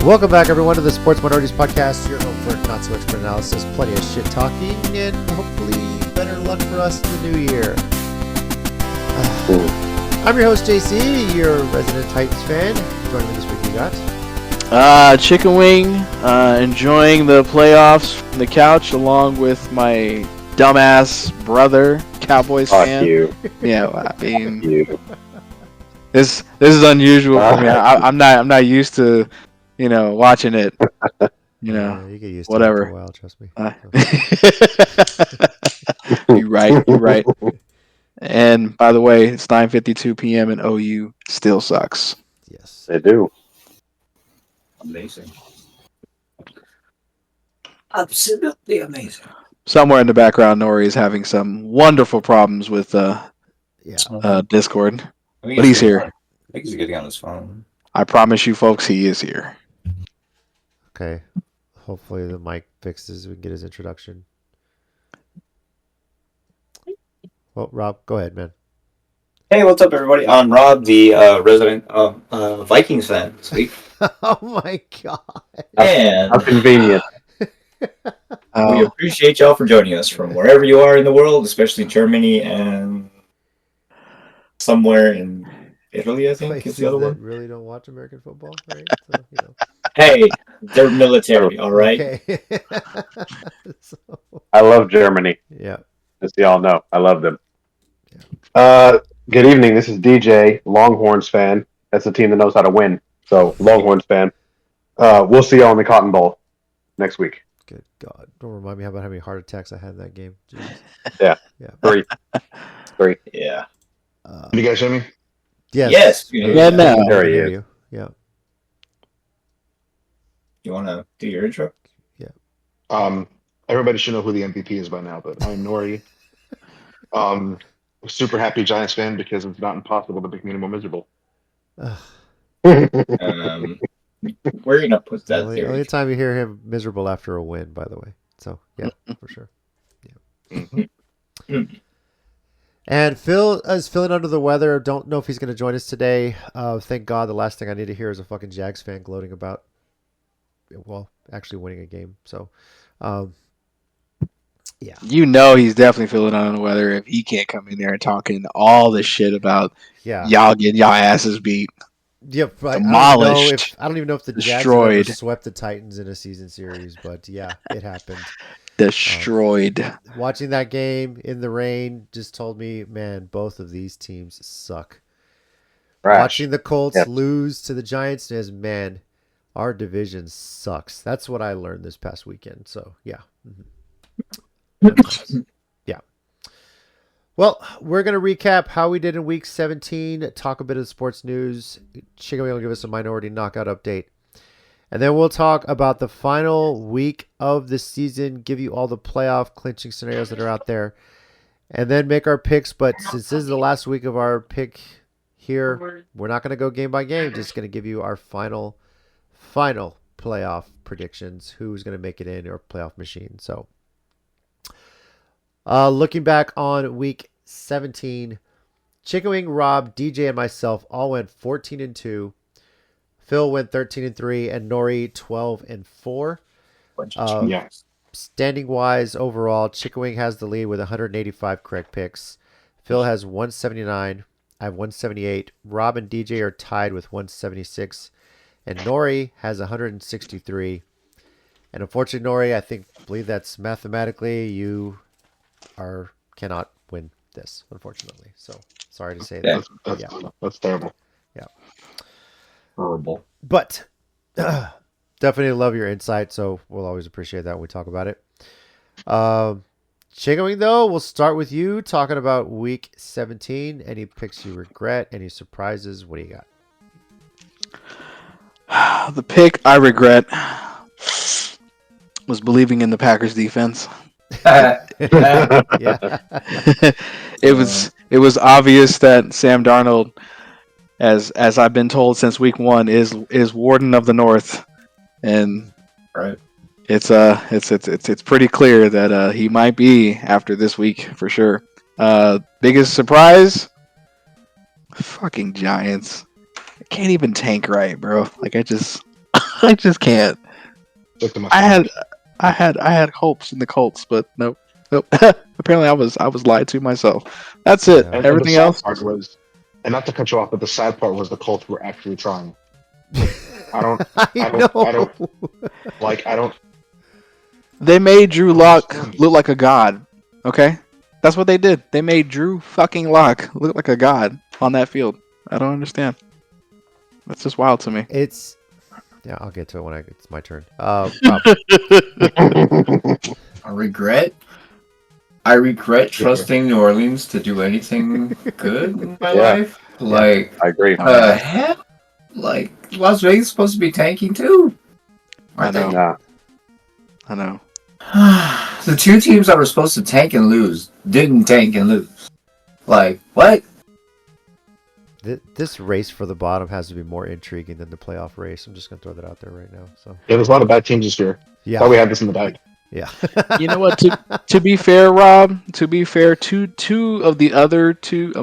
Welcome back, everyone, to the Sports Minorities Podcast, your home for not so expert analysis, plenty of shit talking, and hopefully better luck for us in the new year. I'm your host, JC, your resident Titans fan. Joining me this week, we got Chickenwing, enjoying the playoffs from the couch along with my dumbass brother, Cowboys fan. Fuck you. Yeah, I mean, Fuck you. this is unusual for me. I'm not used to, watching it. you get used whatever. To it after a while, trust me. You're right. And by the way, it's 9:52 p.m. and OU still sucks. Yes, They do. Amazing. Absolutely amazing. Somewhere in the background, Nori is having some wonderful problems with Discord, but he's here. I think he's getting on his phone. I promise you, folks, he is here. Okay. Hopefully the mic fixes. We can get his introduction. Well, Rob, go ahead, man. Hey, what's up, everybody? I'm Rob, the resident Vikings fan this week. Oh my god. And How convenient. we appreciate y'all for joining us from wherever you are in the world, especially Germany and somewhere in Italy, I think, is the other one. Really don't watch American football, right? So, Hey, they're military, all right? Okay. So, I love Germany. yeah. As y'all know, I love them. Good evening. This is DJ, Longhorns fan. That's a team that knows how to win. So, Longhorns fan. We'll see y'all in the Cotton Bowl next week. Good God. Don't remind me about how many heart attacks I had in that game. Jesus. Yeah. 3. Yeah. Can you guys hear me? Yes. Yeah, no. There he I hear is. you. Yeah. You want to do your intro? Everybody should know who the MVP is by now, but I'm Nori. Super happy Giants fan because it's not impossible to make me any more miserable. Ugh. We're going to put that Only theory. time you hear him miserable after a win, by the way. So, yeah, for sure. Yeah. And Phil is feeling under the weather. Don't know if he's going to join us today. Thank God the last thing I need to hear is a fucking Jags fan gloating about, well, actually winning a game. So, yeah. He's definitely feeling under the weather if he can't come in there and talking all this shit about y'all getting y'all asses beat. Yep, Demolished. I don't even know if the Jags have Destroyed. ever swept the Titans in a season series, but yeah, it happened. Destroyed. Watching that game in the rain just told me, man, both of these teams suck. Trash. Watching the Colts Yep. lose to the Giants is, man, our division sucks. That's what I learned this past weekend. So, yeah. Yeah. Well, we're going to recap how we did in week 17, talk a bit of sports news. Chickenwing will give us a minority knockout update. And then we'll talk about the final week of the season, give you all the playoff clinching scenarios that are out there, and then make our picks. But since this is the last week of our pick here, we're not going to go game by game, just going to give you our final playoff predictions, who's going to make it in our playoff machine. So, looking back on week 17, Chickenwing, Rob, DJ, and myself all went 14-2. Phil went 13-3, and Nori 12-4. Yeah. Standing wise, overall, Chickenwing has the lead with 185 correct picks. Phil has 179. I have 178. Rob and DJ are tied with 176, and Nori has 163. And unfortunately, Nori, I believe that's mathematically you cannot win this, unfortunately. So sorry to say that. That's terrible. Yeah. Horrible. But definitely love your insight, so we'll always appreciate that when we talk about it. Chickenwing, though, we'll start with you talking about week 17. Any picks you regret? Any surprises? What do you got? The pick I regret was believing in the Packers defense. Yeah. It was obvious that Sam Darnold, as I've been told since week 1, is Warden of the North, and Right. it's pretty clear that he might be after this week for sure. Biggest surprise, fucking Giants. I can't even tank right, bro. Like I I just can't. Look at my I had hopes in the Colts, but nope. Apparently, I was lied to myself. That's it. Yeah. And Everything the sad else. part was, and not to cut you off, but the sad part was the Colts were actually trying. I don't, I know. I don't. They made Drew Lock understand. look like a god. Okay, that's what they did. They made Drew fucking Lock look like a god on that field. I don't understand. That's just wild to me. It's yeah. I'll get to it when it's my turn. Rob. I regret trusting New Orleans to do anything good in my Yeah. life. Like, I agree. heck? Like, Las Vegas is supposed to be tanking too. I know. Nah. I know. The two teams that were supposed to tank and lose didn't tank and lose. Like, what? This race for the bottom has to be more intriguing than the playoff race. I'm just gonna throw that out there right now. So Yeah, there's a lot of bad teams this year. yeah, Thought we had this in the bag. yeah. You know what? To be fair, Rob. To be fair, two of the other teams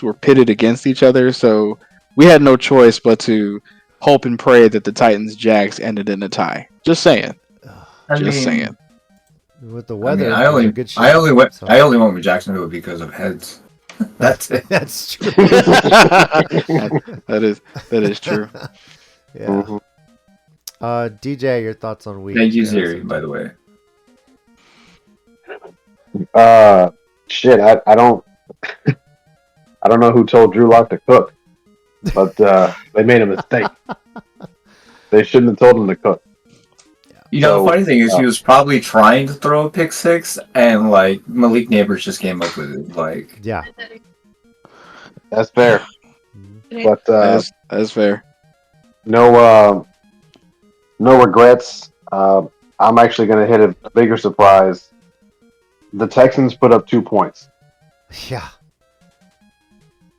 were pitted against each other, so we had no choice but to hope and pray that the Titans Jags ended in a tie. Just saying. Saying. With the weather, I only good shit, I only went so. I only went with Jacksonville because of heads. That's it. That's true. that is true. Yeah. Mhm. DJ, your thoughts on week? Thank you, Siri, by the way. Shit. I don't. I don't know who told Drew Lock to cook, but they made a mistake. They shouldn't have told him to cook. You know, So, the funny thing is, he was probably trying to throw a pick six, and like Malik Neighbors just came up with it. Like, Yeah. That's fair. But That's fair. no regrets. I'm actually going to hit a bigger surprise. The Texans put up 2 points. Yeah.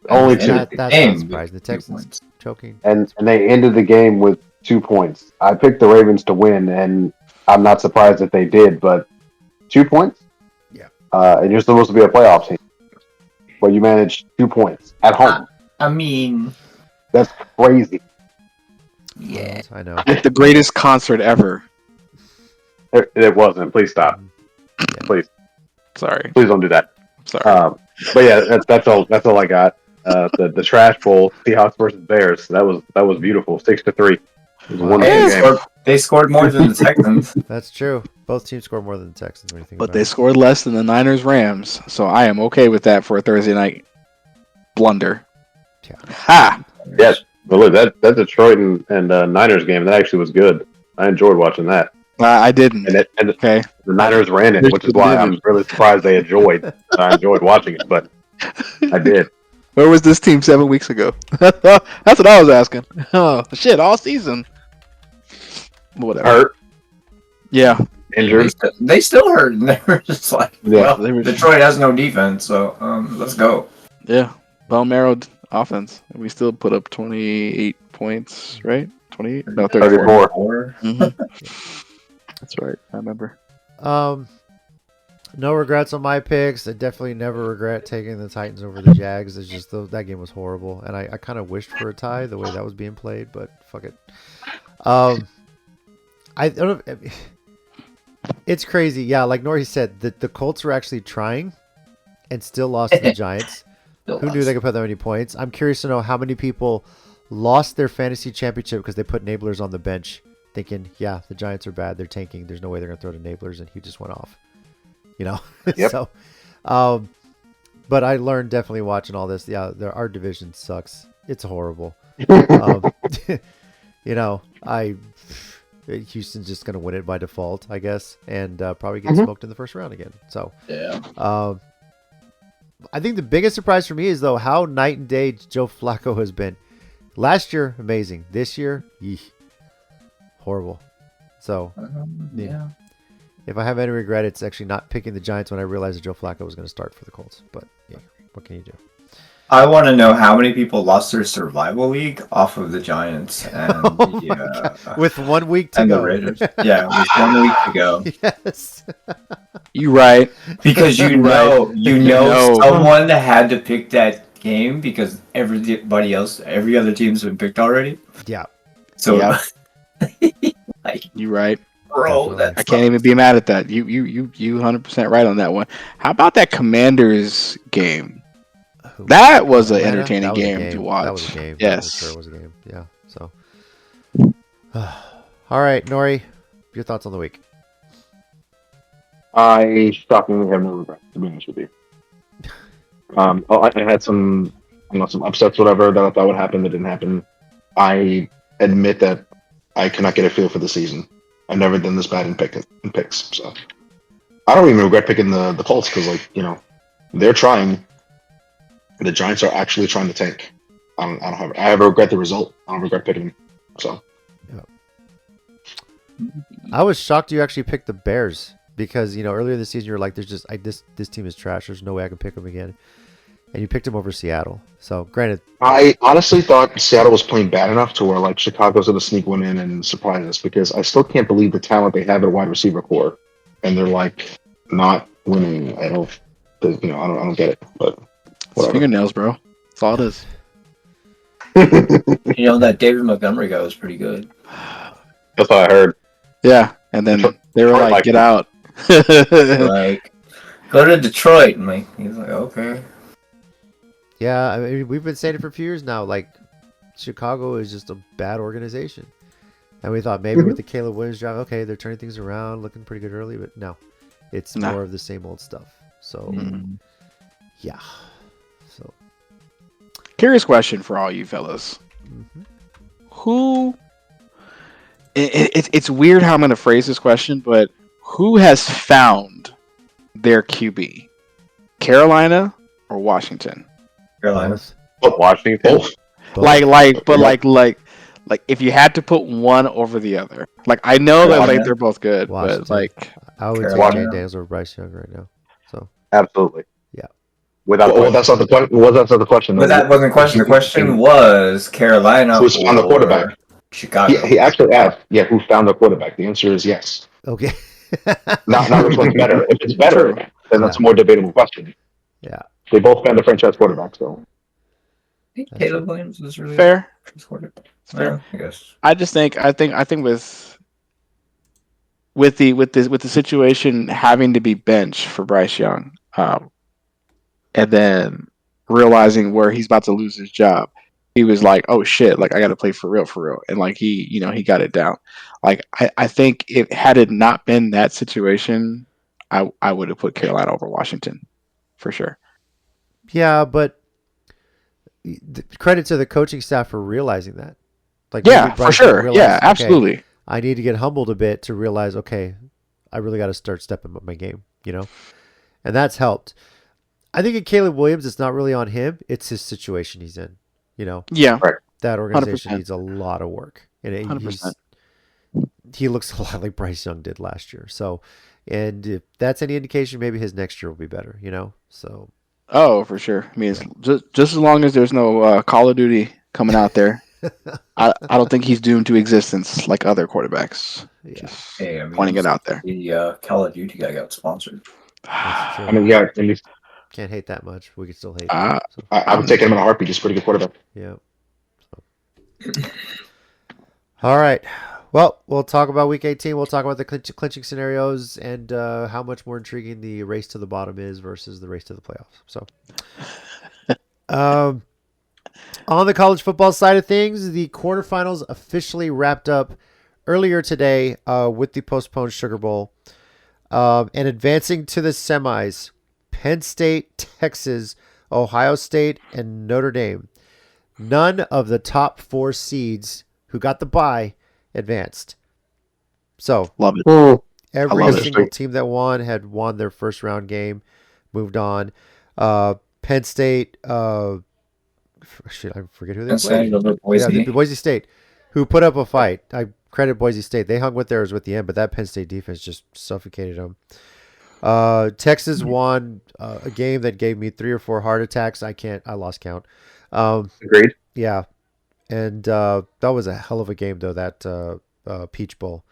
Only two. That's not surprising. The Texans choking. And they ended the game with 2 points. I picked the Ravens to win, and I'm not surprised that they did, but 2 points? Yeah. And you're supposed to be a playoff team. But you managed 2 points at home. I mean, That's crazy. yeah. I know. The greatest concert ever. It wasn't. Please stop. Please Sorry. don't do that. Sorry. But yeah, that's all. That's all I got. The trash bowl, Seahawks versus Bears. That was beautiful. 6-3. It was a wonderful game. They scored more than the Texans. That's true. Both teams scored more than the Texans. When you think But about they it. scored less than the Niners Rams, so I am okay with that for a Thursday night blunder. Yeah. Ha! Yes, but look, that Detroit and Niners game, that actually was good. I enjoyed watching that. I didn't. And Okay. the Niners ran it, which is why I'm really surprised they enjoyed. I enjoyed watching it, but I did. Where was this team 7 weeks ago? That's what I was asking. Oh shit! All season. Whatever. Hurt, Yeah. injured. They still hurt, and they were just like, Yeah, well, they were- Detroit has no defense, so let's go. Yeah. Bone marrow offense. We still put up 28 points, right? 28? No, 34. 34. Mhm. That's right. I remember. No regrets on my picks. I definitely never regret taking the Titans over the Jags. It's just that game was horrible, and I kind of wished for a tie the way that was being played, but fuck it. I don't know. It's crazy. Yeah, like Nori said, the Colts were actually trying and still lost to the Giants. Who knew they could put that many points? I'm curious to know how many people lost their fantasy championship because they put Nablers on the bench thinking, yeah, the Giants are bad. They're tanking. There's no way they're going to throw to Nablers, and he just went off. You know? Yep. So, but I learned definitely watching all this. Yeah, our division sucks. It's horrible. You know, Houston's just going to win it by default, I guess, and probably get smoked in the first round again. So, Yeah. I think the biggest surprise for me is, though, how night and day Joe Flacco has been. Last year, amazing. This year, horrible. So, Yeah. if I have any regret, it's actually not picking the Giants when I realized that Joe Flacco was going to start for the Colts. But, yeah, what can you do? I want to know how many people lost their survival league off of the Giants and Oh my God. With 1 week to and go. the Raiders. Yeah, with 1 week to go. Yes. You right. Because you know someone had to pick that game because every other team's been picked already. Yeah. So, Yep. like, You right. bro, that's I can't even be mad at that. You 100% right on that one. How about that Commanders game? That was an Atlanta? entertaining That was a game to watch. That was a game. Yes. For sure was a game. Yeah. So. All right, Nori, your thoughts on the week? I shockingly have no regrets, to be honest with you. I had some, some upsets, whatever, that I thought would happen that didn't happen. I admit that I cannot get a feel for the season. I've never done this bad in picks, so I don't even regret picking the Colts because, they're trying. The Giants are actually trying to tank. I have regret the result. I don't regret picking them. So I was shocked you actually picked the Bears because earlier in the season you were like, "There's just this team is trash. There's no way I can pick them again," and you picked them over Seattle. So granted, I honestly thought Seattle was playing bad enough to where Chicago's going to sneak one in and surprise us because I still can't believe the talent they have at wide receiver core, and they're not winning. I don't get it, but It's whatever. fingernails, bro. That's all it is. that David Montgomery guy was pretty good. That's what I heard. Yeah, and then they were like, "Get out." Like, go to Detroit, and he's like, okay. yeah, I mean, we've been saying it for a few years now. Like, Chicago is just a bad organization, and we thought maybe with the Caleb Williams job, okay, they're turning things around, looking pretty good early, but no, it's more of the same old stuff. So, yeah. So, Curious question for all you fellas: Who? It's weird how I'm going to phrase this question, but who has found their QB? Carolina or Washington? Carolina. Washington. Like if you had to put one over the other, I know that they're both good, Washington. but I would take Carolina. Jay Daniels over Bryce Young right now. So, Absolutely. yeah. Without Well, that's not the question. Well, that's not the question. But that wasn't the question. The question was Carolina Who's found the quarterback? Chicago. He actually asked, who found the quarterback? The answer is yes. Okay. Not which one's better. If it's better, then that's a more debatable question. Yeah. They both found the franchise quarterback, so. I think Caleb Williams was really fair. Fair, I guess. I think with the situation having to be benched for Bryce Young, and then realizing where he's about to lose his job, he was like, "Oh shit! I got to play for real," and he got it down. I think had it not been that situation, I would have put Carolina over Washington, for sure. Yeah, but credit to the coaching staff for realizing that. Yeah, for sure. Realized, Yeah, absolutely. Okay, I need to get humbled a bit to realize, okay, I really got to start stepping up my game, and that's helped. I think in Caleb Williams, it's not really on him; it's his situation he's in. Yeah, right. That organization 100%. needs a lot of work, and 100%. he looks a lot like Bryce Young did last year. So, and if that's any indication, maybe his next year will be better. So. Oh, for sure. I mean, it's just as long as there's no Call of Duty coming out there, I don't think he's doomed to existence like other quarterbacks. Yeah. Just Hey, pointing it out there. The Call of Duty guy got sponsored. That's true. I mean, at least Can't hate that much. We could still hate. Uh, So, I would take him in a heartbeat. He's a pretty good quarterback. yeah. All right. Well, we'll talk about Week 18. We'll talk about the clinching scenarios and how much more intriguing the race to the bottom is versus the race to the playoffs. So, on the college football side of things, the quarterfinals officially wrapped up earlier today with the postponed Sugar Bowl. And advancing to the semis, Penn State, Texas, Ohio State, and Notre Dame. None of the top 4 seeds who got the bye advanced. So love it. every love it. single team that had won their first round game, moved on. Penn State, I forget who they played. Boise. Boise State, who put up a fight. I credit Boise State. They hung with theirs with the end, but that Penn State defense just suffocated them. Texas won a game that gave me 3 or 4 heart attacks. I lost count. Agreed. Yeah. And that was a hell of a game, though, that Peach Bowl.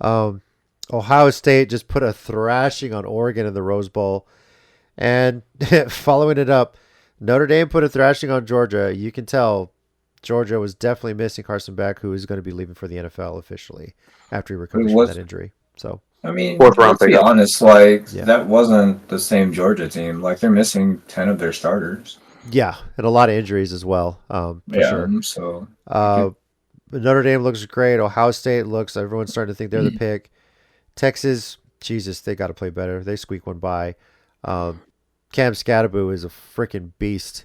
Ohio State just put a thrashing on Oregon in the Rose Bowl. And following it up, Notre Dame put a thrashing on Georgia. You can tell Georgia was definitely missing Carson Beck, who is going to be leaving for the NFL officially after he recovers Who from was- that injury. So I mean, Fourth round let's be pick. honest. Like Yeah. that wasn't the same Georgia team. Like they're missing 10 of their starters. yeah, and a lot of injuries as well, for sure. So Notre Dame looks great. Ohio State looks. Everyone's starting to think they're the pick. Texas, Jesus, they got to play better. They squeak one by. Cam Scatterbo is a freaking beast.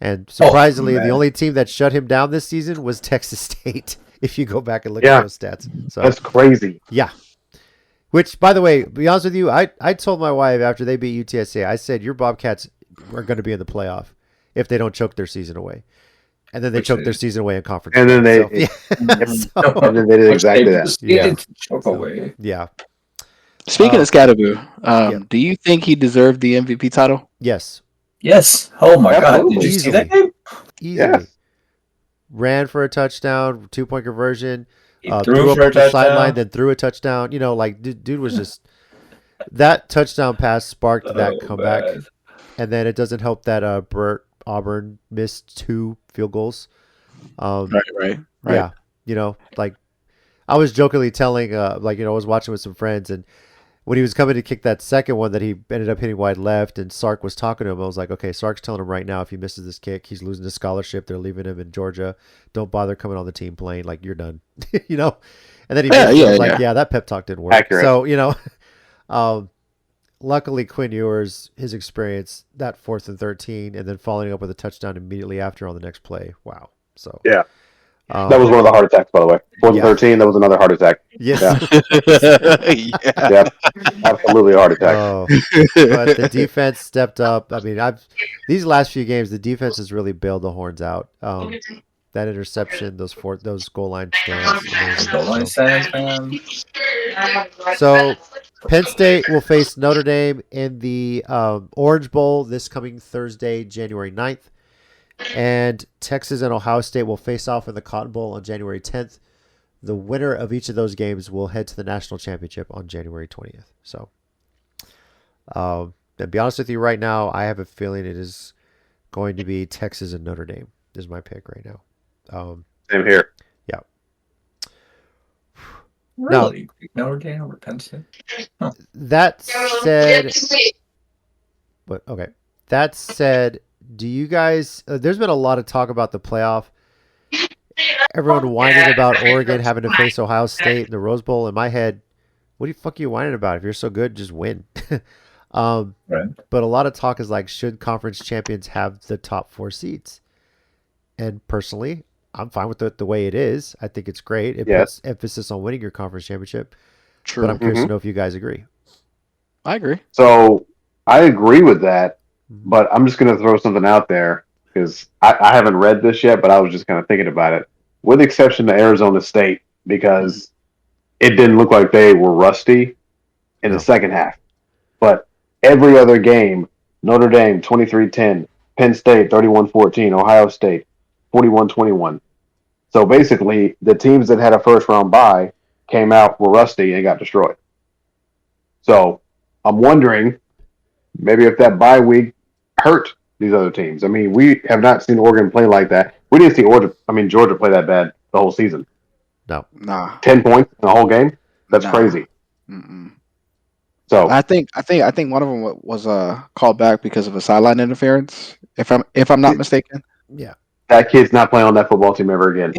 And surprisingly, the man. only team that shut him down this season was Texas State, if you go back and look at those stats. So That's crazy. yeah. Which, by the way, to be honest with you, I told my wife after they beat UTSA, I said, your Bobcats are going to be in the playoff if they don't choke their season away. And then they choked their season away in conference. And then they, So, yeah. and then they did exactly that. Yeah. Choke away. Yeah. Speaking of Scatterbo, yeah. do you think he deserved the MVP title? Yes. Yes. Oh my Absolutely. God! Did you see Easily. that game? Easily. Yes. Ran for a touchdown, 2-point conversion. He Threw threw up for a the sideline, touchdown. then threw a touchdown. You know, like dude was just that touchdown pass sparked that Oh, comeback, man. and then it doesn't help that Burt Auburn missed 2 field goals. Right. Yeah, you know, like I was jokingly telling, I was watching with some friends, and when he was coming to kick that second one that he ended up hitting wide left, and Sark was talking to him, I was like, okay, Sark's telling him right now if he misses this kick, he's losing his scholarship. They're leaving him in Georgia. Don't bother coming on the team playing. Like, you're done. you know? And then he missed it. I was like, yeah, that pep talk didn't work. Accurate. So, you know, luckily Quinn Ewers, his experience, that 4th and 13, and then following up with a touchdown immediately after on the next play. Wow. So Yeah. That was one of the heart attacks, by the way. 4th and 13, that was another heart attack. Yes. Yeah. Yeah. Absolutely a heart attack. Oh, but the defense stepped up. I mean, these last few games, the defense has really bailed the horns out. That interception, those goal line stands. amazing. Goal line stands, man. So Penn State will face Notre Dame in the Orange Bowl this coming Thursday, January 9th. And Texas and Ohio State will face off in the Cotton Bowl on January 10th. The winner of each of those games will head to the national championship on January 20th. So, to be honest with you right now, I have a feeling it is going to be Texas and Notre Dame is my pick right now. Same here. Yeah. Really? Notre Dame over Penn State? That said, That said, do you guys? There's been a lot of talk about the playoff. Everyone whining about Oregon having to face Ohio State in the Rose Bowl. In my head, what the fuck are you whining about? If you're so good, just win. Right. But a lot of talk is like, should conference champions have the top 4 seeds? And personally, I'm fine with the way it is. I think it's great. It puts emphasis on winning your conference championship. True. But I'm curious to know if you guys agree. I agree. So I agree with that, but I'm just going to throw something out there because I haven't read this yet, but I was just kind of thinking about it. With exception to Arizona State, because it didn't look like they were rusty in the second half. But every other game, Notre Dame 23-10, Penn State 31-14, Ohio State 41-21. So basically, the teams that had a first round bye came out, were rusty, and got destroyed. So I'm wondering maybe if that bye week hurt these other teams. I mean, we have not seen Oregon play like that. We didn't see Georgia play that bad the whole season. No. Nah. 10 points in the whole game? That's Nah. crazy. Mm-mm. So I think one of them was called back because of a sideline interference. If I'm not mistaken. Yeah. that kid's not playing on that football team ever again.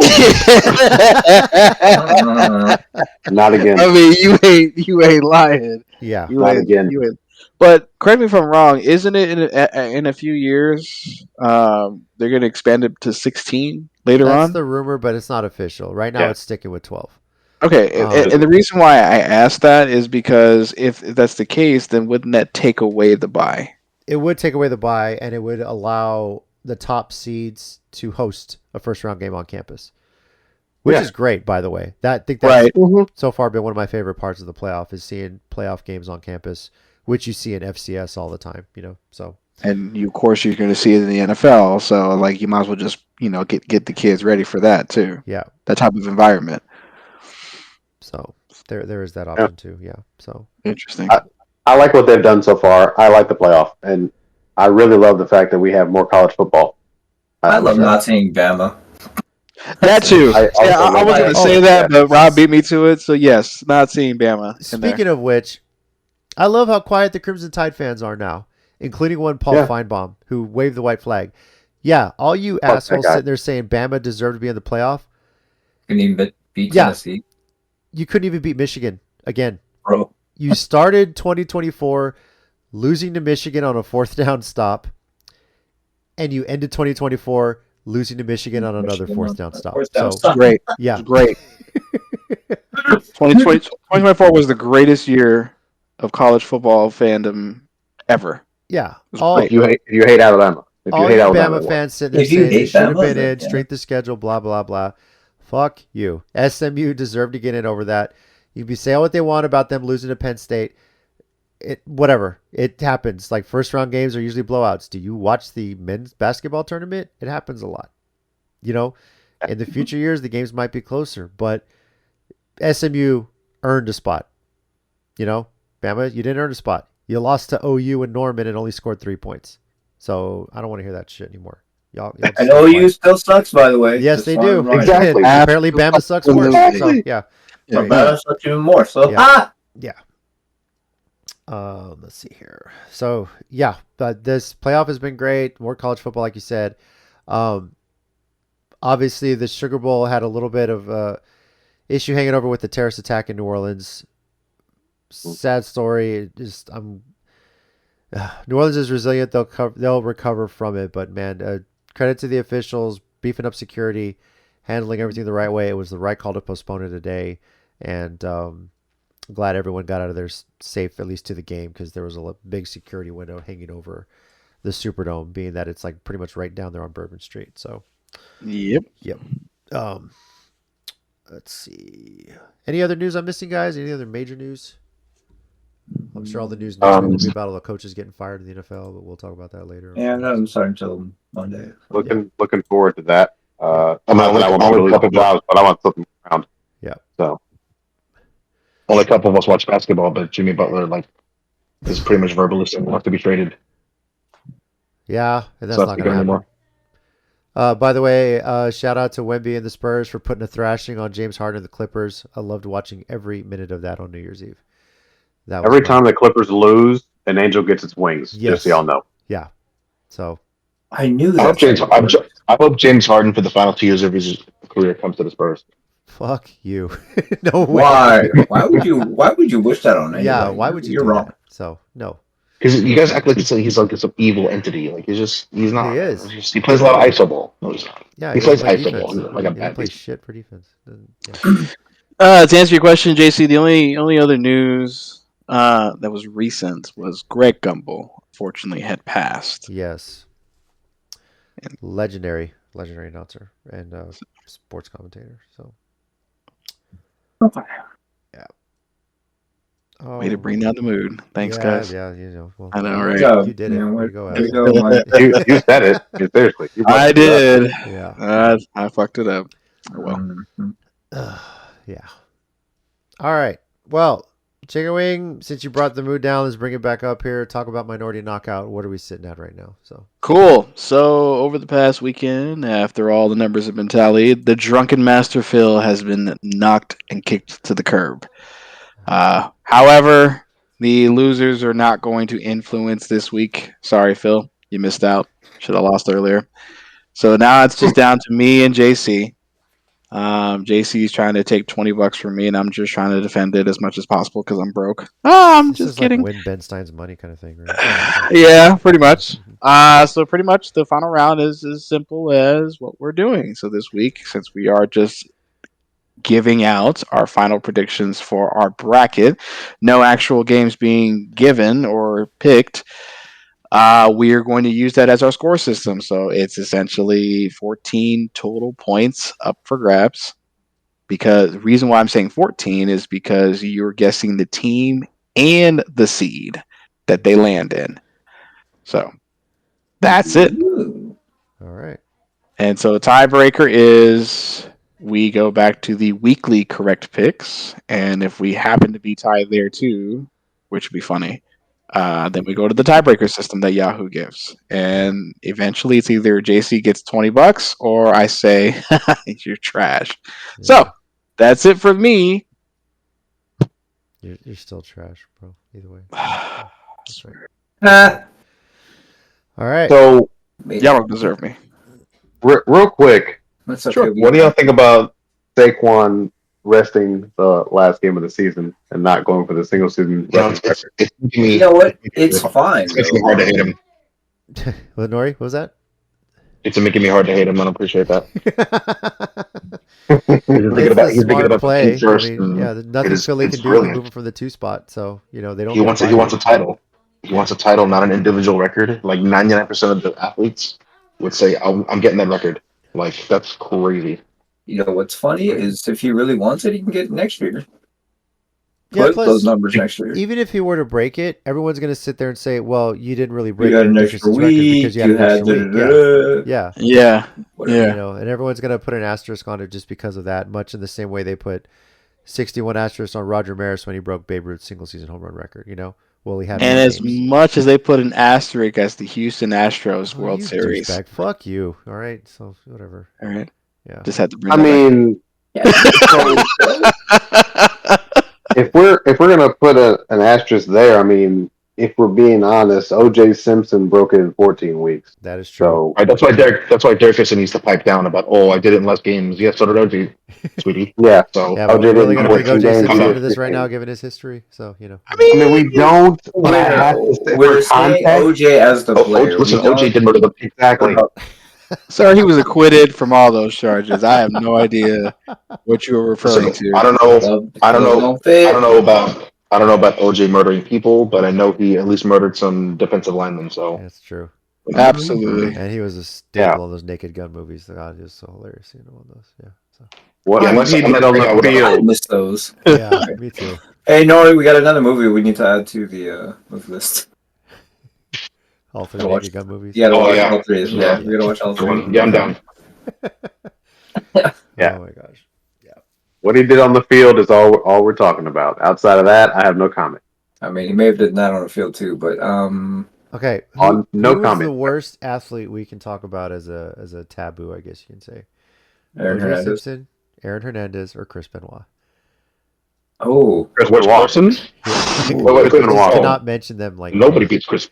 Not again. I mean, you ain't lying. Yeah. You Not ain't, again. You ain't. But correct me if I'm wrong. Isn't it in a few years they're going to expand it to 16 later That's on? the rumor, but it's not official. Right now, Yeah. it's sticking with 12. Okay, and the reason why I asked that is because if that's the case, then wouldn't that take away the bye? It would take away the bye, and it would allow the top seeds to host a first-round game on campus, which is great, by the way. I think that's so far been one of my favorite parts of the playoff is seeing playoff games on campus, which you see in FCS all the time. So. And of course, you're going to see it in the NFL. So, like, you might as well just get the kids ready for that too. Yeah. That type of environment. So there is that option too. Yeah. So Interesting. I like what they've done so far. I like the playoff, and I really love the fact that we have more college football. I love not seeing Bama. That too. I also Yeah, I love was that. going to Oh, say that, yeah. but Rob beat me to it. So yes, not seeing Bama in there. Speaking of which, I love how quiet the Crimson Tide fans are now, including one Paul Yeah. Finebaum, who waved the white flag. Yeah, all you that assholes guy. sitting there saying Bama deserved to be in the playoff. Couldn't even beat Yeah. Tennessee, You couldn't even beat Michigan again. bro. You started 2024 losing to Michigan on a fourth down stop, and you ended 2024 losing to Michigan on another Michigan fourth on down the stop. fourth down So, stop. Great. yeah. Great. 2024 was the greatest year of college football fandom ever. Yeah. was All, great. If you hate Alabama, if you all hate you Alabama, Bama fans sitting there If you saying they hate should have Bama, been then in, yeah. straight the schedule, blah, blah, blah. Fuck you. SMU deserved to get in over that. You can say what they want about them losing to Penn State. Whatever. It happens. Like first round games are usually blowouts. Do you watch the men's basketball tournament? It happens a lot. You know, in the future years, the games might be closer, but SMU earned a spot. You know, Bama, you didn't earn a spot. You lost to OU and Norman and only scored 3 points. So I don't want to hear that shit anymore. Y'all just And stay OU quiet. still sucks, by the way. Yes, Just they wanna do. remind Exactly. And apparently, Bama sucks worse. Absolutely. So yeah, Yeah, you. Bama sucks even more. So Yeah. yeah. Let's see here. So yeah, this playoff has been great. More college football, like you said. Obviously, the Sugar Bowl had a little bit of issue hanging over with the terrorist attack in New Orleans. Sad story. New Orleans is resilient. They'll recover from it. But man, credit to the officials beefing up security, handling everything the right way. It was the right call to postpone it a day, and I'm glad everyone got out of there safe, at least to the game, because there was a big security window hanging over the Superdome, being that it's like pretty much right down there on Bourbon Street. So, Yep. let's see. Any other news I'm missing, guys? Any other major news? I'm sure all the news next week will be about all the coaches getting fired in the NFL, but we'll talk about that later. yeah, I'm sorry until Monday. looking forward to that. I'm Not that I want only to lose the jobs, but I want something around. Yeah. So only a couple of us watch basketball, but Jimmy Butler is pretty much verbally saying wants to be traded. Yeah, and that's So not that's going to good happen. By the way, shout out to Wemby and the Spurs for putting a thrashing on James Harden and the Clippers. I loved watching every minute of that on New Year's Eve. That was every fun. time the Clippers lose, an angel gets its wings. Yes. Just so y'all know. Yeah. So I knew I that. hope James Harden for the final 2 years of his career comes to the Spurs. fuck you. No way. Why? Why would you wish that on anybody? Yeah. Why would you You're do wrong. that? So no. Because you guys act like he's like this evil entity. Like he's not. He is. He plays a lot of iso ball. No, he's not. Yeah. He doesn't plays play iso ball. defense. Like a He doesn't bad play defense. shit for defense. Yeah. To answer your question, JC, the only other news that was recent was Greg Gumbel, fortunately, had passed. Yes. Legendary announcer and sports commentator. So. Okay. Yeah. Oh, Way to bring down the mood. Thanks, yeah, guys. Yeah, well, I know, right? Good job. You did it. Yeah, Way to go, there you asshole. go, Mike. You said it. Seriously. You I busted it up. did. Yeah. I fucked it up. Oh, well. Yeah. All right. Well, Chicken Wing, since you brought the mood down, let's bring it back up here. Talk about Minority Knockout. What are we sitting at right now? So Cool. So over the past weekend, after all the numbers have been tallied, the drunken Master Phil has been knocked and kicked to the curb. However, the losers are not going to influence this week. Sorry, Phil. You missed out. Should have lost earlier. So now it's just down to me and JC. JC is trying to take $20 from me, and I'm just trying to defend it as much as possible because I'm broke. Oh, I'm this just is kidding. like win Ben Stein's money kind of thing, right? Yeah, pretty much. So pretty much the final round is as simple as what we're doing. So this week, since we are just giving out our final predictions for our bracket, no actual games being given or picked, we are going to use that as our score system. So it's essentially 14 total points up for grabs. Because the reason why I'm saying 14 is because you're guessing the team and the seed that they land in. So that's it. Ooh. All right. And so the tiebreaker is we go back to the weekly correct picks. And if we happen to be tied there too, which would be funny, Then we go to the tiebreaker system that Yahoo gives, and eventually it's either JC gets $20 or I say you're trash. Yeah. So that's it for me. You're still trash, bro. Either way. That's right. Ah, All right. So, Y'all don't deserve me. real quick, that's okay. sure. What do y'all think about Saquon resting the last game of the season and not going for the single season You know, rushing record? it's making me. You know what? It's fine. It's making me hard to hate him. What, Nori? What was that? It's making me hard to hate him. I don't appreciate that. It's He's a thinking smart about play. the first. I mean, yeah, there's nothing Philly can do to move him from the 2 spot. So they don't. He wants a title. He wants a title, not an individual record. Like 99% of the athletes would say, "I'm getting that record." Like that's crazy. You know what's funny is if he really wants it, he can get it next year. Yeah, Put plus, those numbers next year. even if he were to break it, everyone's going to sit there and say, "Well, you didn't really You break got your an extra ridiculous record week. because you had an extra week." Yeah, Yeah. Whatever. Yeah. you know, and everyone's going to put an asterisk on it just because of that. Much in the same way they put 61 asterisks on Roger Maris when he broke Babe Ruth's single season home run record. You know, well, he had. And more as games. much as they put an asterisk as the Houston Astros Oh, World you Series, douchebag. Fuck you. All right, so whatever. all right, Yeah. just had to bring. I that mean, back. if we're gonna put an asterisk there, I mean, if we're being honest, O.J. Simpson broke it in 14 weeks. That is true. So Right, that's why Derek Fisher needs to pipe down about. Oh, I did it in less games. Yes, so did OG, sweetie. yeah, So Yeah, but OJ we're really didn't going to bring 14 OJ games, Simpson he into did this right 15. now, given his history. So, you know. I mean, we don't. But I have to say We're for saying context. OJ as the player. Listen, We OG don't- did murder the. Exactly. Sir, he was acquitted from all those charges. I have no idea what you were referring Listen, to. I don't know. Club I don't know. don't fit. I don't know about OJ murdering people, but I know he at least murdered some defensive linemen. So That's true. Absolutely. And he was a staple on those Naked Gun movies. God, he was so hilarious. You know, on those. Yeah. So. What Yeah, he I'm did not on bringing the out whatever. I field. miss those. Yeah, me too. Hey, Nori, we got another movie we need to add to the movie list. All 3 Gotta watch- Naked Gun movies. You gotta Oh, watch yeah. all three. Yeah, we gotta watch all three. Yeah, I'm down. Yeah. Oh my gosh. What he did on the field is all we're talking about. Outside of that, I have no comment. I mean, he may have done that on the field too, but Okay. On no who is comment. the worst athlete we can talk about as a taboo? I guess you can say. Aaron O.J. Hernandez. Simpson, Aaron Hernandez, or Chris Benoit. Oh, Chris Which Benoit. person? Wait, You Benoit. cannot mention them like Nobody beats Chris.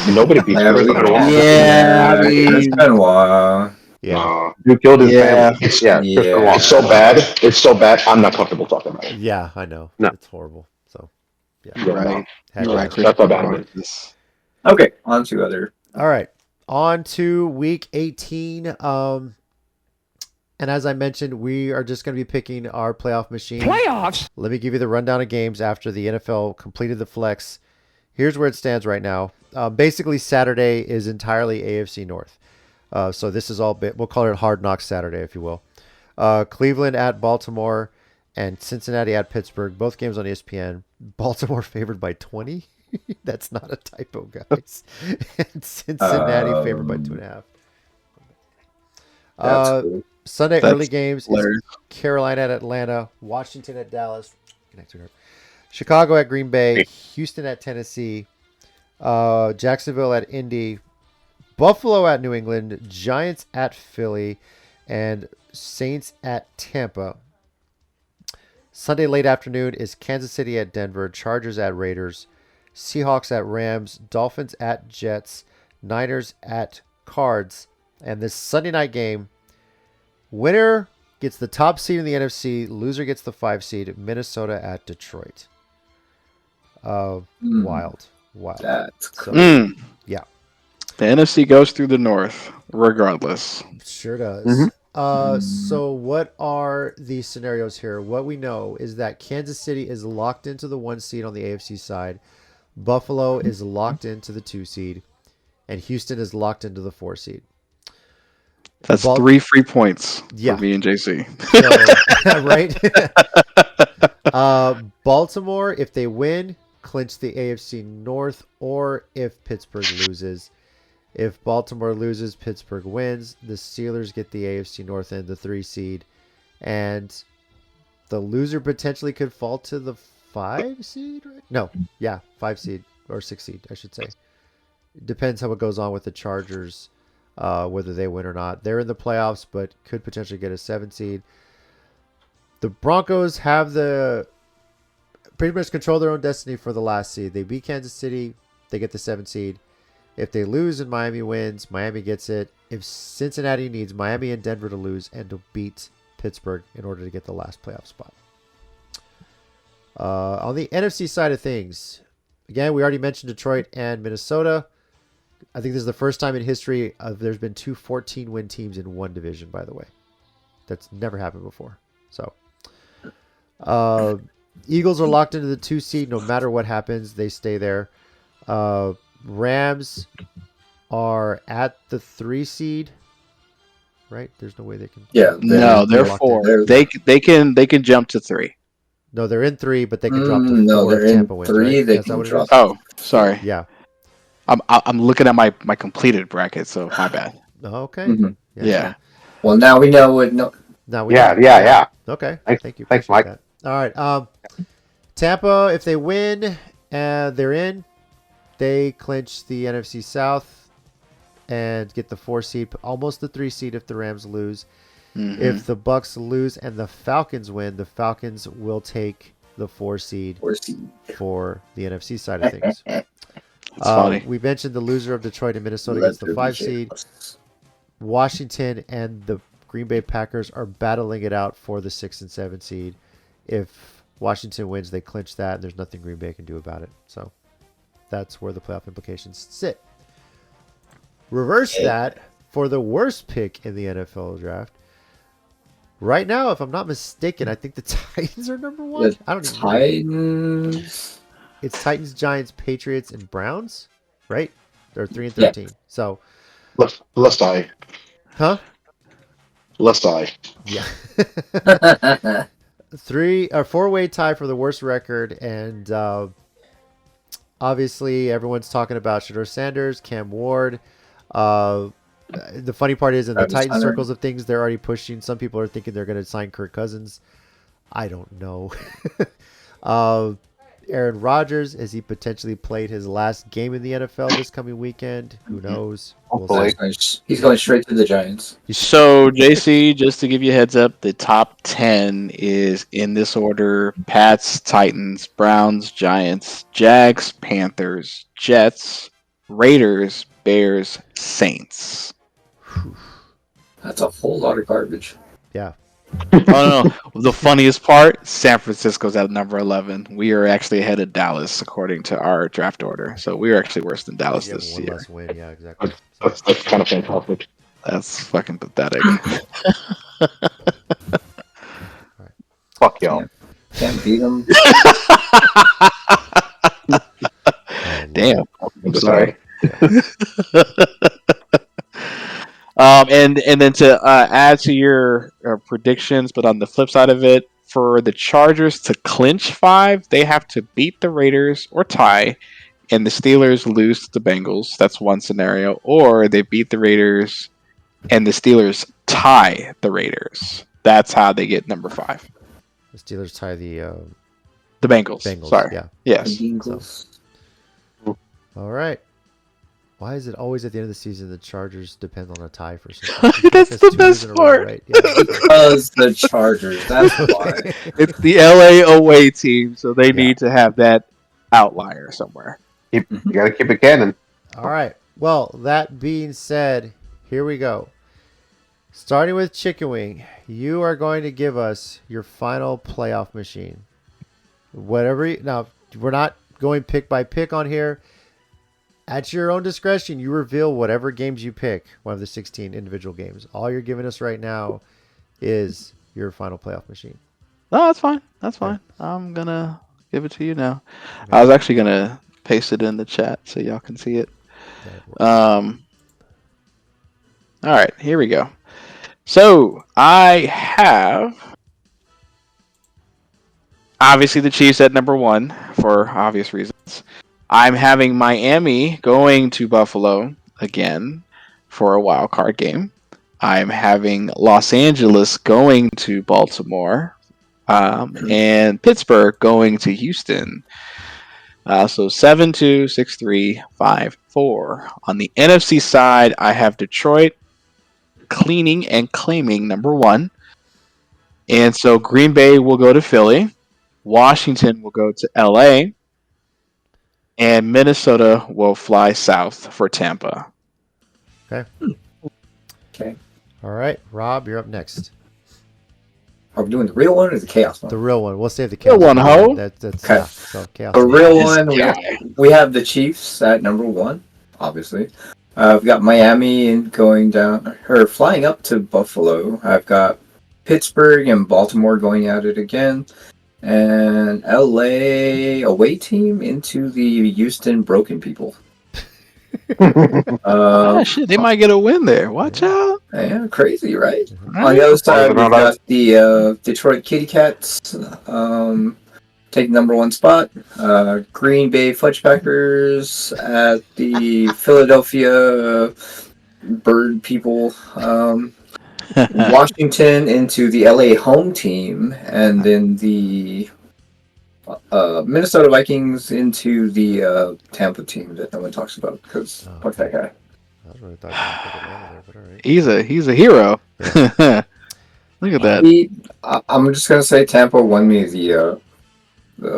Nobody beats Yeah, Chris we- Benoit. Yeah, I Chris mean, Benoit. Yeah. Nah. You killed his Yeah. family. Yeah, Chris Yeah. Benoit. It's so bad. It's so bad. I'm not comfortable talking about it. Yeah, I know. No. It's horrible. So, yeah. Yeah, right. Heck You're yeah. right. Chris That's how bad Benoit it is. Okay, on to other. All right. On to week 18. And as I mentioned, we are just going to be picking our playoff machine. Playoffs? Let me give you the rundown of games after the NFL completed the flex. Here's where it stands right now. Basically, Saturday is entirely AFC North. So this is all, we'll call it Hard Knocks Saturday, if you will. Cleveland at Baltimore and Cincinnati at Pittsburgh. Both games on ESPN. Baltimore favored by 20. That's not a typo, guys. And Cincinnati favored by 2.5. That's cool. Sunday That's early games hilarious. is Carolina at Atlanta, Washington at Dallas, Chicago at Green Bay, Houston at Tennessee, Jacksonville at Indy, Buffalo at New England, Giants at Philly, and Saints at Tampa. Sunday late afternoon is Kansas City at Denver, Chargers at Raiders, Seahawks at Rams, Dolphins at Jets, Niners at Cards, and this Sunday night game, winner gets the top seed in the NFC, loser gets the 5 seed, Minnesota at Detroit. Wild. That's So, Mm. yeah. The NFC goes through the North, regardless. Sure does. Mhm. So what are the scenarios here? What we know is that Kansas City is locked into the 1 seed on the AFC side. Buffalo is locked into the 2 seed. And Houston is locked into the 4 seed. That's 3 free points Yeah. for me and JC. So, right? Baltimore, if they win, clinch the AFC North, or if Pittsburgh loses. If Baltimore loses, Pittsburgh wins. The Steelers get the AFC North and the 3 seed. And the loser potentially could fall to the 5 seed, right? No. Yeah, 5 seed. or 6 seed, I should say. Depends how it goes on with the Chargers, whether they win or not. They're in the playoffs, but could potentially get a 7 seed. The Broncos have pretty much control their own destiny for the last seed. They beat Kansas City, they get the 7 seed. If they lose and Miami wins, Miami gets it. If Cincinnati needs Miami and Denver to lose and to beat Pittsburgh in order to get the last playoff spot. On the NFC side of things, again, we already mentioned Detroit and Minnesota. I think this is the first time in history there's been 2 14-win teams in one division, by the way. That's never happened before. So, Eagles are locked into the 2 seed. No matter what happens, they stay there. Rams are at the 3 seed, right? There's no way they can. Yeah, No, they're 4. They can jump to 3. No, they're in 3, but they can drop to 4 no, they're if in Tampa wins. 3, Right? they That's can not what it drop. is? Oh, sorry. Yeah. I'm looking at my completed bracket, so my bad. Okay. Mhm. Yeah. Well, now we know what. No, Now we Yeah, know. yeah. Okay. Thanks- Thank you. thanks, Appreciate Mike. that. All right. Tampa, if they win and they're in, they clinch the NFC South and get the 4 seed, almost the 3 seed if the Rams lose. Mm-hmm. If the Bucks lose and the Falcons win, the Falcons will take the 4 seed for the NFC side of things. That's funny. We mentioned the loser of Detroit and Minnesota gets the 5 seed. Washington and the Green Bay Packers are battling it out for the 6 and 7 seed. If Washington wins, they clinch that, and there's nothing Green Bay can do about it. So that's where the playoff implications sit. Reverse that for the worst pick in the NFL draft. Right now, if I'm not mistaken, I think the Titans are number 1. I don't even know. Titans. It's Titans, Giants, Patriots, and Browns, right? They're 3 and 13. So, Let's die. huh? Let's die. Yeah. 4-way tie for the worst record, and obviously everyone's talking about Shedeur Sanders, Cam Ward. The funny part is in the Titan circles of things, they're already pushing. Some people are thinking they're going to sign Kirk Cousins. I don't know. Aaron Rodgers, has he potentially played his last game in the NFL this coming weekend? Who knows? We'll see. He's going straight to the Giants. So, JC, just to give you a heads up, the top 10 is in this order: Pats, Titans, Browns, Giants, Jags, Panthers, Jets, Raiders, Bears, Saints. That's a whole lot of garbage. Yeah. Oh no! The funniest part: San Francisco's at number 11. We are actually ahead of Dallas according to our draft order. So we are actually worse than Dallas You have this one year. less win. Yeah, exactly. That's kind of fantastic. That's fucking pathetic. Fuck y'all. Can't beat them. Damn. I'm sorry. And then to add to your predictions, but on the flip side of it, for the Chargers to clinch 5, they have to beat the Raiders or tie, and the Steelers lose to the Bengals. That's one scenario. Or they beat the Raiders and the Steelers tie the Raiders. That's how they get number 5. The Steelers tie the Bengals. Bengals. Sorry. Yeah. Yes. All right. Why is it always at the end of the season the Chargers depend on a tie for something? That's the best part. Right? Yeah. Because the Chargers. That's why. It's the LA away team, so they need to have that outlier somewhere. You gotta keep it canon. All right. Well, that being said, here we go. Starting with Chickenwing, you are going to give us your final playoff machine. Now, we're not going pick by pick on here. At your own discretion, you reveal whatever games you pick, one of the 16 individual games. All you're giving us right now is your final playoff machine. No, that's fine. That's fine. I'm going to give it to you now. I was actually going to paste it in the chat so y'all can see it. All right, here we go. So I have obviously the Chiefs at number 1 for obvious reasons. I'm having Miami going to Buffalo again for a wild card game. I'm having Los Angeles going to Baltimore, and Pittsburgh going to Houston. So 7-2, 6-3, 5-4. On the NFC side, I have Detroit cleaning and claiming number 1. And so Green Bay will go to Philly. Washington will go to LA. And Minnesota will fly south for Tampa. Okay. Okay. All right, Rob, you're up next. Are we doing the real one or the chaos one? The real one. We'll save the Real chaos one, ho. That's Okay. yeah. So chaos. The real This one, guy. we have the Chiefs at number 1, obviously. I've got Miami and going down or flying up to Buffalo. I've got Pittsburgh and Baltimore going at it again, and LA away team into the Houston Broken People. Shit, they might get a win there. Watch out. Yeah, crazy, right? Right? On the other side, Closing we've it out. got the Detroit Kitty Cats taking number 1 spot. Green Bay Fudgepackers at the Philadelphia Bird People. Washington into the LA home team, and then the Minnesota Vikings into the Tampa team that no one talks about because fuck that guy. I was really thought you were gonna put Atlanta there, but all right. He's a hero. Look at that. I'm just gonna say Tampa won me the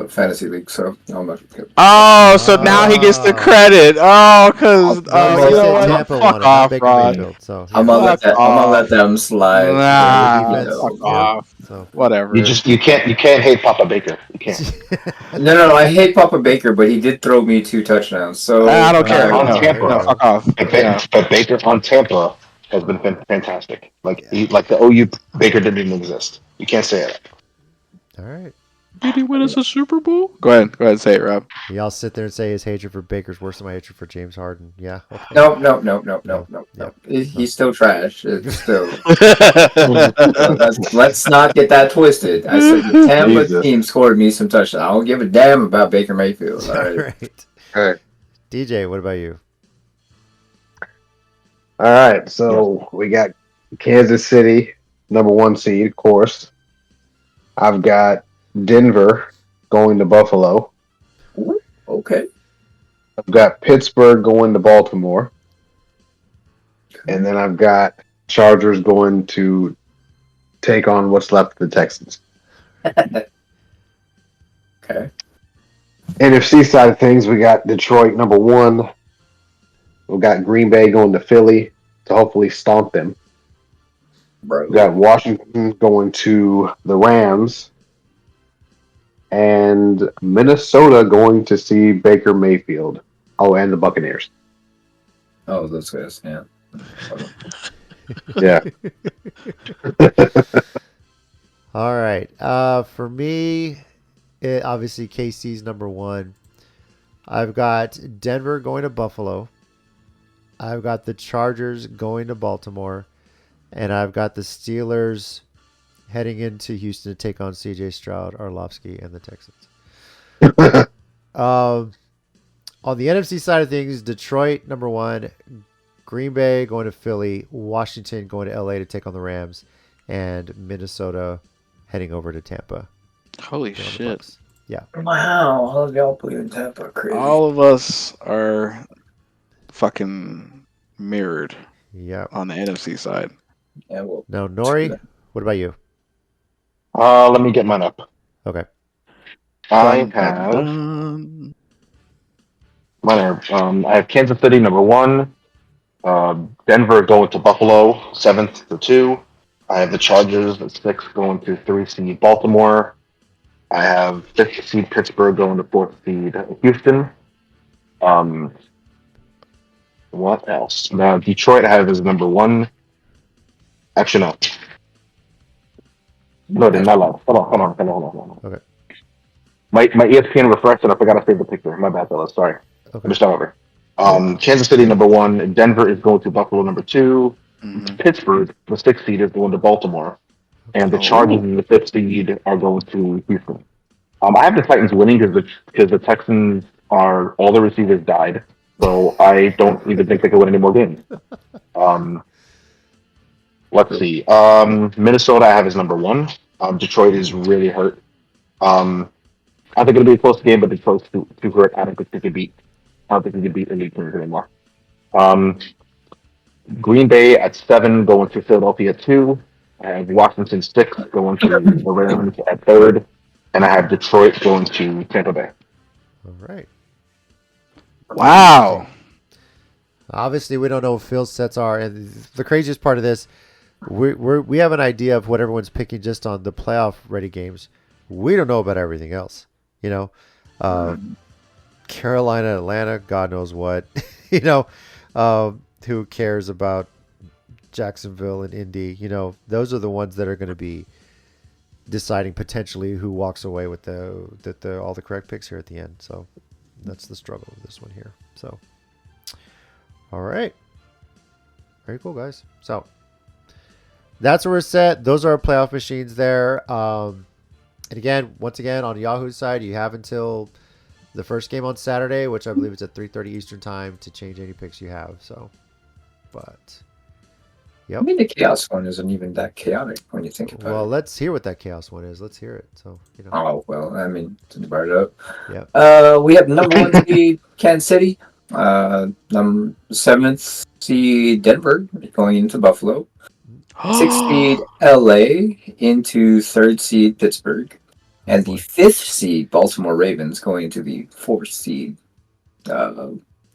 fantasy league, so I'm not good. Oh, so now he gets the credit. Oh, because No, you you know said what? Tampa Fuck won it, not off, Baker Rod. Mayfield. So I'm gonna let Fuck off. them slide. Nah, Defense, fuck yeah. off. So Whatever. You can't hate Papa Baker. You can't. No, I hate Papa Baker, but he did throw me 2 touchdowns. So I don't care. on No, Tampa. no, fuck off. No. But Baker on Tampa has been fantastic. Like like the OU Baker didn't even exist. You can't say it. all right. Did he win us a Super Bowl? Go ahead and say it, Rob. Y'all sit there and say his hatred for Baker's worse than my hatred for James Harden. Yeah. Okay. No. He's still trash. It's still. All Let's not get that twisted. I said the Tampa Jesus. team scored me some touchdowns. I don't give a damn about Baker Mayfield. All All right. right. All right. DJ, what about you? All right. So we got Kansas City, number 1 seed, of course. I've got Denver going to Buffalo. Okay. I've got Pittsburgh going to Baltimore. And then I've got Chargers going to take on what's left of the Texans. Okay. NFC side of things, we got Detroit, number 1. We got Green Bay going to Philly to hopefully stomp them. Bro. We got Washington going to the Rams. And Minnesota going to see Baker Mayfield. Oh, and the Buccaneers. Oh, those guys. Yeah. Yeah. All right. For me, obviously KC's number 1. I've got Denver going to Buffalo. I've got the Chargers going to Baltimore. And I've got the Steelers heading into Houston to take on C.J. Stroud, Arlovsky, and the Texans. On the NFC side of things, Detroit, number 1. Green Bay going to Philly. Washington going to L.A. to take on the Rams. And Minnesota heading over to Tampa. Holy Going to the shit. Bucks. Yeah. Wow. How did y'all believe in Tampa? Crazy. All of us are fucking mirrored Yeah. on the NFC side. Yeah, well, Now, Nori, what about you? Let me get mine up. Okay. I have Dun. I have Kansas City number 1. Denver going to Buffalo 7th to 2. I have the Chargers at 6 going to 3 seed Baltimore. I have 5th seed Pittsburgh going to 4th seed Houston. What else? Now Detroit I have as number 1. Actually, no. No, they're not allowed. Hold on. Okay. My ESPN refreshed and I forgot to save the picture. My bad, fellas. Sorry. Okay. Let me start over. Kansas City number 1. Denver is going to Buffalo number 2. Mhm. Pittsburgh, the 6th seed, is going to Baltimore. And the Chargers and the 5th seed are going to Houston. I have the Titans winning because the Texans are all the receivers died. So I don't even think they can win any more games. Let's see. Minnesota I have as number 1. Detroit is really hurt. I think it'll be a close game, but it's close to hurt. I don't think they can beat. I don't think they can beat any teams anymore. Um, Green Bay at 7, going to Philadelphia at 2. I have Washington 6 going to the Rams at 3rd, and I have Detroit going to Tampa Bay. All right. Wow. Obviously, we don't know what field sets are, and the craziest part of this, we have an idea of what everyone's picking just on the playoff ready games. We don't know about everything else. You know, Carolina, Atlanta, God knows what. You know, who cares about Jacksonville and Indy? You know, those are the ones that are going to be deciding potentially who walks away with all the correct picks here at the end. So that's the struggle of this one here. So. All right. Very cool, guys. So that's where we're set. Those are our playoff machines there. And again, once again, on Yahoo's side, you have until the first game on Saturday, which I believe is at 3:30 Eastern time, to change any picks you have. So, but, yep. I mean, the chaos one isn't even that chaotic when you think about Well, it. let's hear what that chaos one is. Let's hear it. So, you know. Oh, well, I mean, to divide it up. Yeah. We have number 1 seed Kansas City, number 7th seed Denver going into Buffalo, 6th seed LA into 3rd seed Pittsburgh, and the 5th seed Baltimore Ravens going into the 4th seed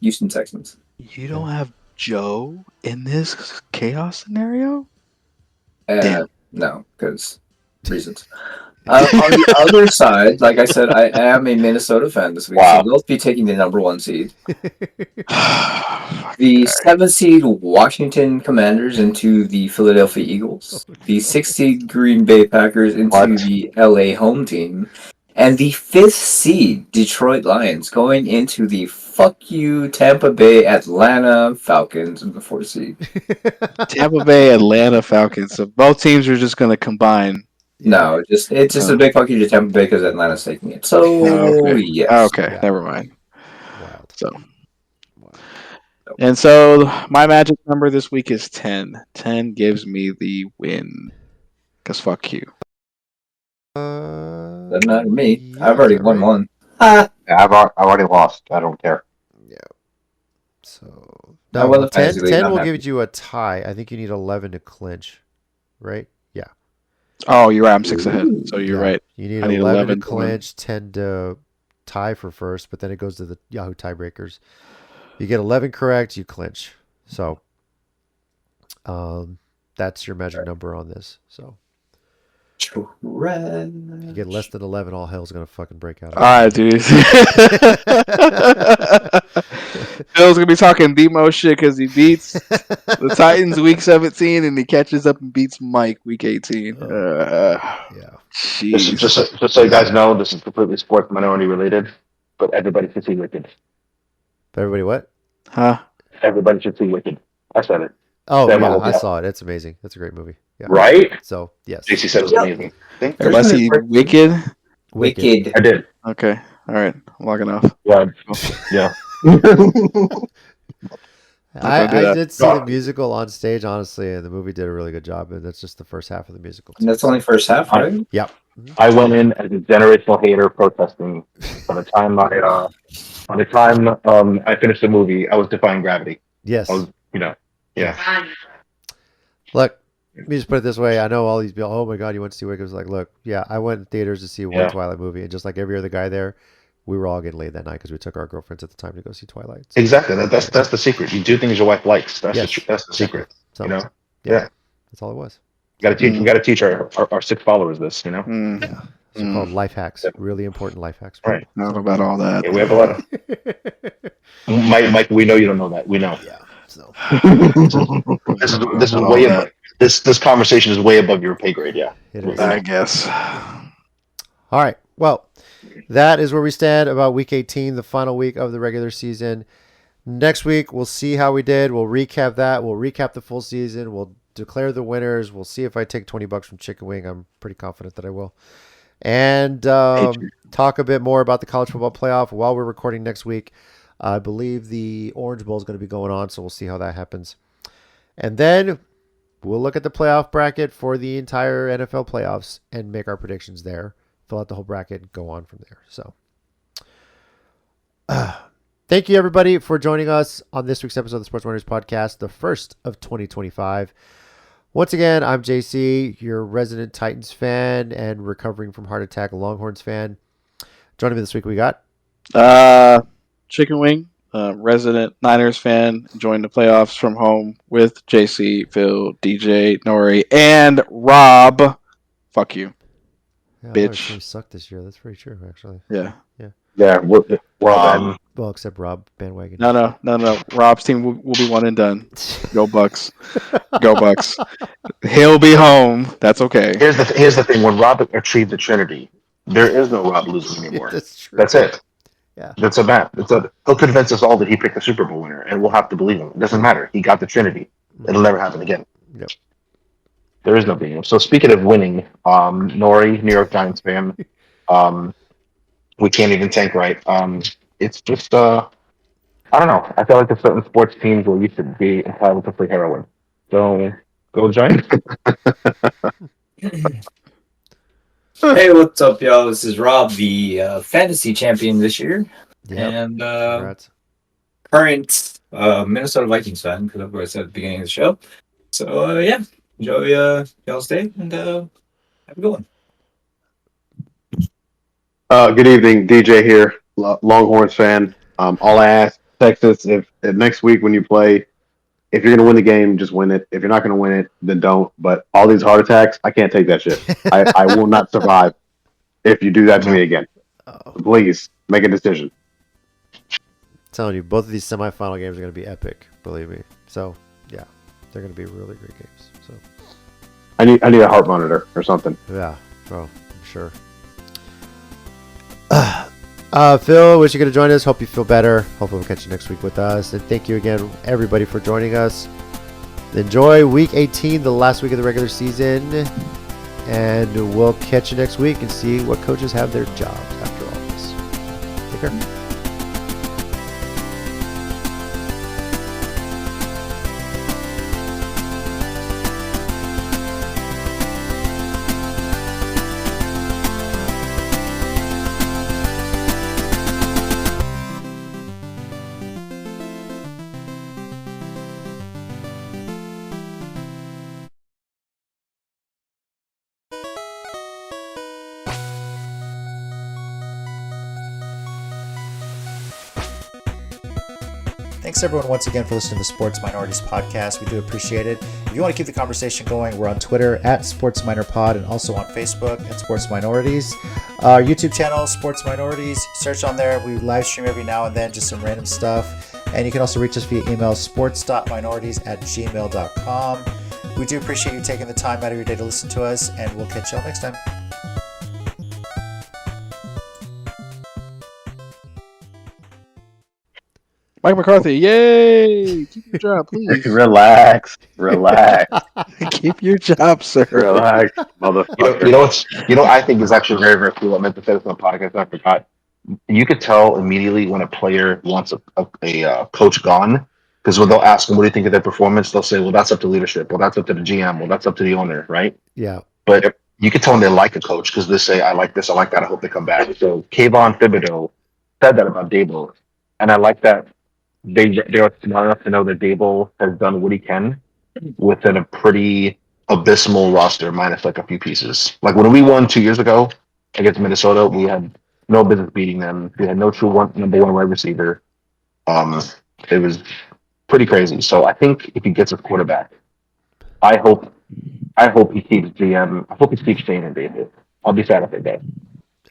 Houston Texans. You don't have Joe in this chaos scenario? No, because reasons. On the other side, like I said, I am a Minnesota fan this week, Wow. so they'll be taking the number 1 seed. The 7th seed Washington Commanders into the Philadelphia Eagles. The 6th seed Green Bay Packers into the LA home team. And the 5th seed Detroit Lions going into the fuck you Tampa Bay Atlanta Falcons in the 4th seed. Tampa Bay, Atlanta Falcons. So both teams are just going to combine. No, it's just a big fuck you to Tampa Bay because Atlanta's taking it. So, Okay. yes. Okay, Yeah. never mind. Wild. So, and so my magic number this week is 10. 10 gives me the win. Because fuck you. Doesn't matter to me. Yeah, I've already is that won right? one. Yeah, I've already lost. I don't care. Yeah. So I won the 10, fantasy league, 10 I'm will happy. give you a tie. I think you need 11 to clinch, right? Yeah. Oh, you're right. I'm 6 ahead. So you're Yeah. right. You need I need 11 11 to to win. clinch, 10 to tie for first, but then it goes to the Yahoo tiebreakers. You get 11 correct, you clinch. So that's your magic number on this. So if you get less than 11, all hell's going to fucking break out. All right, dude. Phil's going to be talking demo shit because he beats the Titans week 17 and he catches up and beats Mike week 18. Yeah. Jeez. Just so you guys know, this is completely sports minority related, but everybody should see Wicked. But everybody what? Huh? Everybody should see Wicked. I said it. Oh, Sam, yeah, I hope I you- saw it. It's amazing. That's a great movie. Yeah. Right? So, yes. JC said it was amazing. Everybody see Wicked? Wicked. I did. Okay. All right. I'm logging off. Yeah. Yeah. I do that. did see the musical on stage, honestly, and the movie did a really good job. And that's just the first half of the musical. And that's only first half, right? Yep. I went in as a generational hater protesting. By the time I finished the movie, I was defying gravity. Yes. I was, yeah. Look, let me just put it this way. I know all these people, oh my God, you went to see Wicked. It was like, look, yeah, I went in theaters to see one Yeah. Twilight movie. And just like every other guy there, we were all getting laid that night because we took our girlfriends at the time to go see Twilight. So, Exactly. That's the secret. You do things your wife likes. That's Yes. that's the secret. so, You know. yeah. That's all it was. We gotta teach our 6 followers this. You know. Mm. Yeah. These are called life hacks. Really important life hacks. Right. I don't know about all that. Yeah, we have a lot of. Mike, we know you don't know that. We know. Yeah. So, This is way above. This conversation is way above your pay grade. Yeah. it is. I guess. All right. Well, that is where we stand about week 18, the final week of the regular season. Next week, we'll see how we did. We'll recap that. We'll recap the full season. We'll declare the winners. We'll see if I take $20 from Chicken Wing. I'm pretty confident that I will. And talk a bit more about the college football playoff while we're recording next week. I believe the Orange Bowl is going to be going on, so we'll see how that happens. And then we'll look at the playoff bracket for the entire NFL playoffs and make our predictions there fill out the whole bracket and go on from there. So, thank you everybody for joining us on this week's episode of the Sports Winners Podcast, the first of 2025. Once again, I'm JC, your resident Titans fan and recovering from heart attack Longhorns fan. Joining me this week, we got Chickenwing, resident Niners fan, joined the playoffs from home with JC, Phil, DJ, Nori, and Rob. Fuck you. Yeah, bitch. Team sucked this year. That's pretty true, actually. Yeah. Yeah, we're bad. Well, except Rob bandwagon. No. Rob's team will be one and done. Go Bucks. Go Bucks. He'll be home. That's okay. Here's the thing. When Rob achieved the Trinity, there is no Rob losing anymore. That's true. That's it. Yeah. That's a map. He'll convince us all that he picked the Super Bowl winner, and we'll have to believe him. It doesn't matter. He got the Trinity. It'll never happen again. Yep. There is no game. So speaking of winning, Nori, New York Giants fan, we can't even tank right. It's just I don't know. I feel like there's certain sports teams where you should be entitled to play heroin. So go Giants. Hey, what's up, y'all? This is Rob, the fantasy champion this year, Yep. and Congrats. current Minnesota Vikings fan, because of what I said at the beginning of the show. So, yeah, enjoy y'all's day, and have a good one. Good evening, DJ here, Longhorns fan. All I ask, Texas, if next week when you play, if you're going to win the game, just win it. If you're not going to win it, then don't. But all these heart attacks, I can't take that shit. I will not survive if you do that to me again. Oh, Please, make a decision. telling you, both of these semifinal games are going to be epic, believe me. So, yeah, they're going to be really great games. So, I need a heart monitor or something. yeah, bro, I'm sure. Phil, wish you could have joined us. Hope you feel better. Hopefully we'll catch you next week with us. And thank you again, everybody, for joining us. Enjoy Week 18, the last week of the regular season. And we'll catch you next week and see what coaches have their jobs after all this. Take care. Thanks everyone once again for listening to the Sports Minorities Podcast. We do appreciate it. If you want to keep the conversation going, we're on Twitter at Sports Minor Pod and also on Facebook at Sports Minorities. Our YouTube channel, Sports Minorities, search on there. We live stream every now and then, just some random stuff. And you can also reach us via email, sports.minorities@gmail.com. We do appreciate you taking the time out of your day to listen to us, and we'll catch y'all next time. Mike McCarthy, yay! Keep your job, please. Relax. Keep your job, sir. Relax, motherfucker. You know, I think is actually very, very cool. I meant to say this on the podcast. I forgot. You could tell immediately when a player wants a coach gone, because when they'll ask them, "What do you think of their performance?" They'll say, "Well, that's up to leadership. Well, that's up to the GM. Well, that's up to the owner." Right? Yeah. But you can tell when they like a coach because they say, "I like this. I like that. I hope they come back." So Kayvon Thibodeau said that about Dable, and I like that. They're smart enough to know that Dable has done what he can within a pretty abysmal roster, minus like a few pieces. Like when we won 2 years ago against Minnesota, we had no business beating them. We had no true number one wide receiver. It was pretty crazy. So I think if he gets a quarterback, I hope he keeps GM. I hope he keeps Shane and David. I'll be sad if they don't.